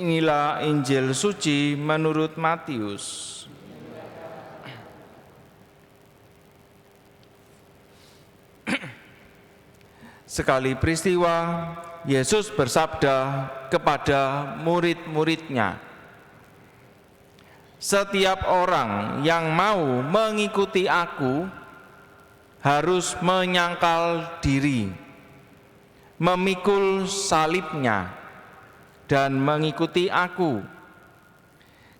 Inilah Injil suci menurut Matius. Sekali peristiwa, Yesus bersabda kepada murid-muridnya, "Setiap orang yang mau mengikuti aku harus menyangkal diri, memikul salibnya, dan mengikuti aku.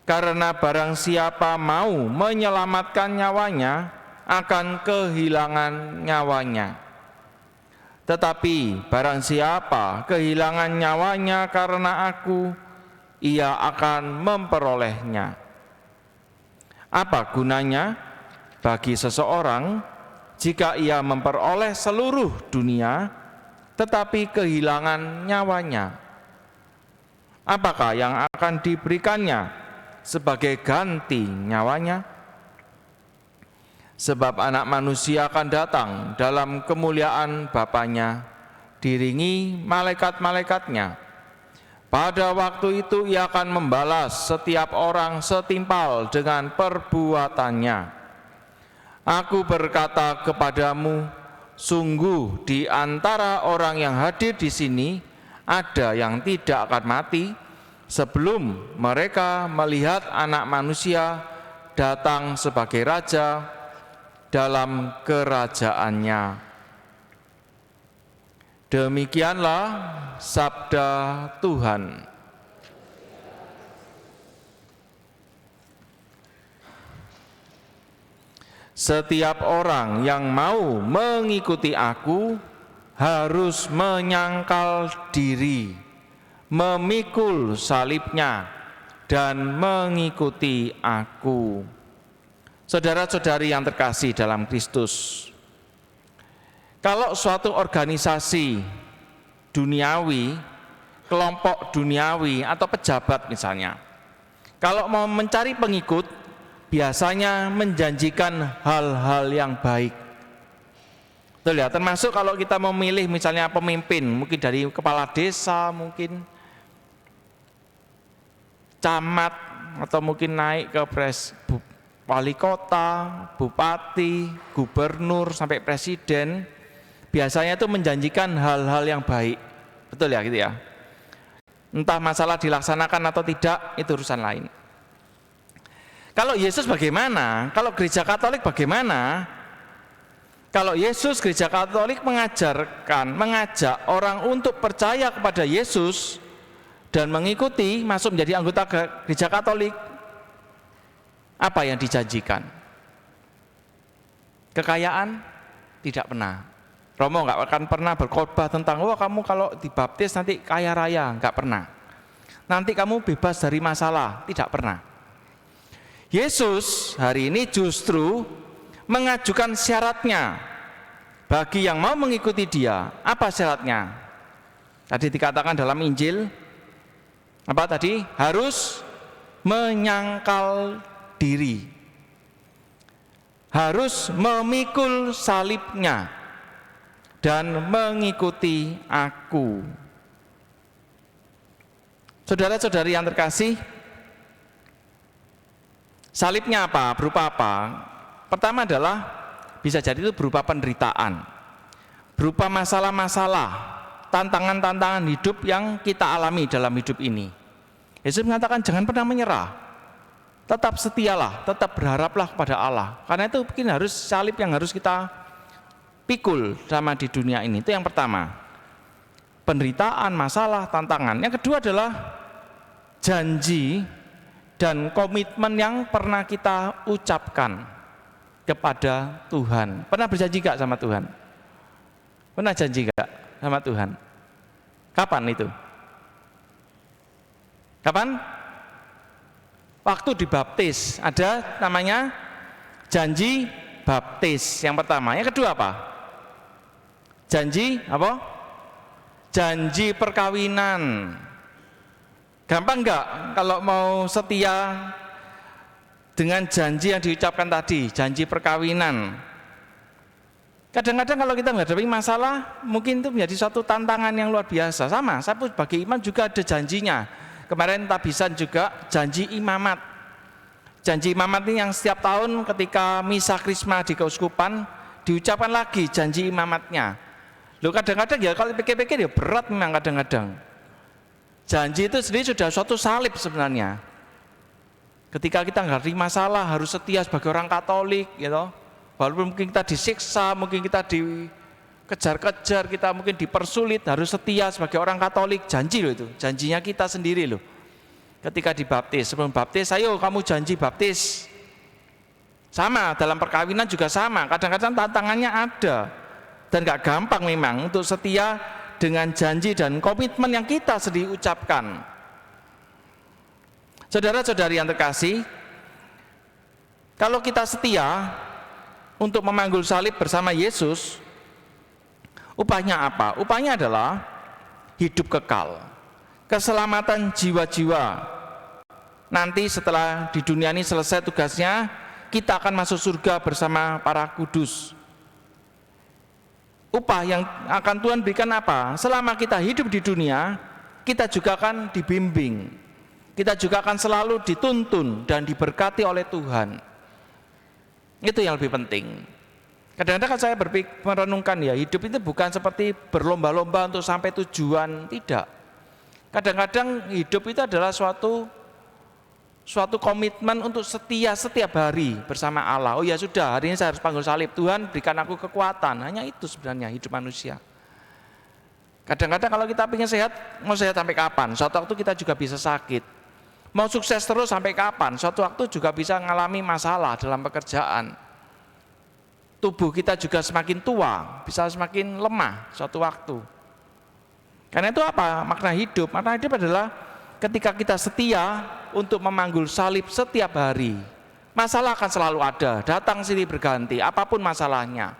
Karena barang siapa mau menyelamatkan nyawanya, akan kehilangan nyawanya. Tetapi barang siapa kehilangan nyawanya karena aku, ia akan memperolehnya. Apa gunanya bagi seseorang jika ia memperoleh seluruh dunia, tetapi kehilangan nyawanya? Apakah yang akan diberikannya sebagai ganti nyawanya? Sebab Anak Manusia akan datang dalam kemuliaan Bapanya, diiringi malaikat-malaikatnya. Pada waktu itu ia akan membalas setiap orang setimpal dengan perbuatannya. Aku berkata kepadamu, sungguh di antara orang yang hadir di sini ada yang tidak akan mati sebelum mereka melihat Anak Manusia datang sebagai Raja dalam kerajaannya." Demikianlah sabda Tuhan. Setiap orang yang mau mengikuti aku harus menyangkal diri, memikul salibnya, dan mengikuti aku. Saudara-saudari yang terkasih dalam Kristus, kalau suatu organisasi duniawi, kelompok duniawi atau pejabat misalnya, kalau mau mencari pengikut, biasanya menjanjikan hal-hal yang baik. Betul ya, termasuk kalau kita memilih misalnya pemimpin, mungkin dari kepala desa, mungkin camat, atau mungkin naik ke wali kota, bupati, gubernur, sampai presiden, biasanya itu menjanjikan hal-hal yang baik. Betul ya, gitu ya. Entah masalah dilaksanakan atau tidak, itu urusan lain. Kalau Yesus bagaimana? Kalau gereja Katolik bagaimana? Kalau Yesus, gereja Katolik mengajak orang untuk percaya kepada Yesus dan mengikuti, masuk menjadi anggota gereja Katolik. Apa yang dijanjikan? Kekayaan? Tidak pernah. Romo nggak akan pernah berkhotbah tentang, wah kamu kalau dibaptis nanti kaya raya, nggak pernah. Nanti kamu bebas dari masalah, tidak pernah. Yesus hari ini justru mengajukan syaratnya bagi yang mau mengikuti dia. Apa syaratnya? Tadi dikatakan dalam Injil, apa tadi? Harus menyangkal diri, harus memikul salibnya, dan mengikuti aku. Saudara-saudari yang terkasih, salibnya apa? Berupa apa? Pertama adalah bisa jadi itu berupa penderitaan, berupa masalah-masalah, tantangan-tantangan hidup yang kita alami dalam hidup ini. Yesus mengatakan jangan pernah menyerah, tetap setialah, tetap berharaplah kepada Allah. Karena itu mungkin harus salib yang harus kita pikul sama di dunia ini. Itu yang pertama, penderitaan, masalah, tantangan. Yang kedua adalah janji dan komitmen yang pernah kita ucapkan kepada Tuhan. Pernah berjanji gak sama Tuhan? Pernah janji gak sama Tuhan? Kapan itu? Kapan? Waktu dibaptis. Ada namanya janji baptis yang pertama. Yang kedua apa? Janji apa? Janji perkawinan. Gampang enggak kalau mau setia dengan janji yang diucapkan tadi, janji perkawinan? Kadang-kadang kalau kita menghadapi masalah, mungkin itu menjadi suatu tantangan yang luar biasa. Sama, saya sebagai imam juga ada janjinya. kemarin tabisan juga janji imamat. Janji imamat ini yang setiap tahun ketika misa krisma di keuskupan diucapkan lagi janji imamatnya. Loh, kadang-kadang ya kalau pikir-pikir ya berat memang kadang-kadang. Janji itu sendiri sudah suatu salib sebenarnya. Ketika kita ngerti masalah harus setia sebagai orang Katolik, gitu. Walaupun mungkin kita disiksa, mungkin kita dikejar-kejar, kita mungkin dipersulit, harus setia sebagai orang Katolik. Janji loh itu, janjinya kita sendiri loh. Ketika dibaptis, sebelum baptis, ayo kamu janji baptis. Sama, dalam perkawinan juga sama, kadang-kadang tantangannya ada. Dan gak gampang memang untuk setia dengan janji dan komitmen yang kita sendiri ucapkan. Saudara-saudari yang terkasih, kalau kita setia untuk memanggul salib bersama Yesus, upahnya apa? Upahnya adalah hidup kekal, keselamatan jiwa-jiwa. Nanti setelah di dunia ini selesai tugasnya, kita akan masuk surga bersama para kudus. Upah yang akan Tuhan berikan apa? Selama kita hidup di dunia, kita juga akan dibimbing, kita juga akan selalu dituntun dan diberkati oleh Tuhan. Itu yang lebih penting. Kadang-kadang kan saya merenungkan ya, hidup itu bukan seperti berlomba-lomba untuk sampai tujuan, tidak. Kadang-kadang hidup itu adalah suatu komitmen untuk setia setiap hari bersama Allah. Oh ya sudah, hari ini saya harus panggul salib, Tuhan berikan aku kekuatan. Hanya itu sebenarnya hidup manusia. Kadang-kadang kalau kita ingin sehat, mau sehat sampai kapan? Suatu waktu kita juga bisa sakit. Mau sukses terus sampai kapan? Suatu waktu juga bisa mengalami masalah dalam pekerjaan. Tubuh kita juga semakin tua, bisa semakin lemah suatu waktu. Karena itu apa? Makna hidup. Makna hidup adalah ketika kita setia untuk memanggul salib setiap hari. Masalah akan selalu ada, datang silih berganti, apapun masalahnya.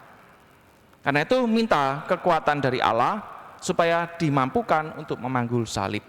Karena itu minta kekuatan dari Allah supaya dimampukan untuk memanggul salib.